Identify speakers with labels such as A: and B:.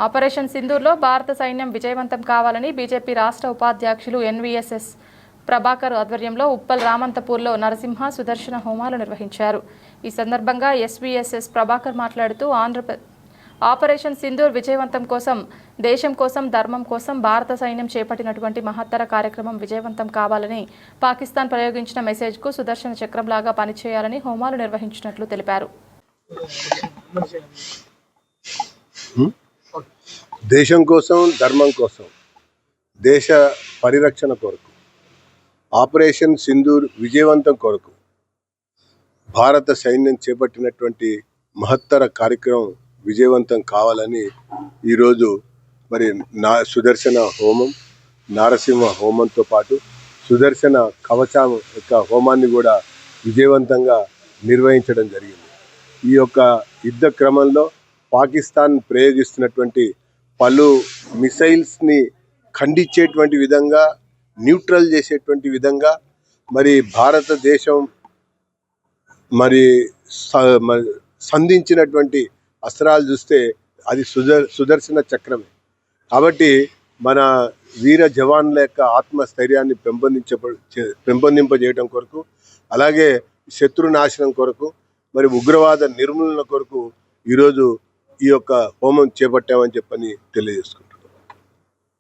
A: Operation సింధూర్లో భారత సైన్యం విజయవంతం కావాలని బీజేపీ రాష్ట్ర ఉపాధ్యక్షులు ఎన్వీఎస్ఎస్ ప్రభాకర్ ఆధ్వర్యంలో ఉప్పల్ రామంతపూర్లో నరసింహ సుదర్శన హోమాలు నిర్వహించారు. ఈ సందర్భంగా ఎస్వీఎస్ఎస్ ప్రభాకర్ మాట్లాడుతూ ఆపరేషన్ సింధూర్ విజయవంతం కోసం, దేశం కోసం, ధర్మం కోసం భారత సైన్యం చేపట్టినటువంటి మహత్తర కార్యక్రమం విజయవంతం కావాలని, పాకిస్తాన్ ప్రయోగించిన మెసేజ్కు సుదర్శన చక్రంలాగా పనిచేయాలని హోమాలు నిర్వహించినట్లు తెలిపారు.
B: దేశం కోసం, ధర్మం కోసం, దేశ పరిరక్షణ కొరకు, ఆపరేషన్ సింధూర్ విజయవంతం కొరకు భారత సైన్యం చేపట్టినటువంటి మహత్తర కార్యక్రమం విజయవంతం కావాలని ఈరోజు మరి సుదర్శన హోమం, నారసింహ హోమంతో పాటు సుదర్శన కవచం యొక్క హోమాన్ని కూడా విజయవంతంగా నిర్వహించడం జరిగింది. ఈ యొక్క యుద్ధ క్రమంలో పాకిస్తాన్ ప్రయోగిస్తున్నటువంటి పలు మిసైల్స్ని ఖండించేటువంటి విధంగా, న్యూట్రల్ చేసేటువంటి విధంగా మరి భారతదేశం మరి సంధించినటువంటి అస్త్రాలు చూస్తే అది సుదర్శన చక్రమే. కాబట్టి మన వీర జవాన్ల యొక్క ఆత్మస్థైర్యాన్ని పెంపొందింపజేయడం కొరకు, అలాగే శత్రు నాశనం కొరకు, మరి ఉగ్రవాద నిర్మూలన కొరకు ఈరోజు ఈ యొక్క హోమం చేపట్టామని చెప్పని తెలియజేసుకున్నాం.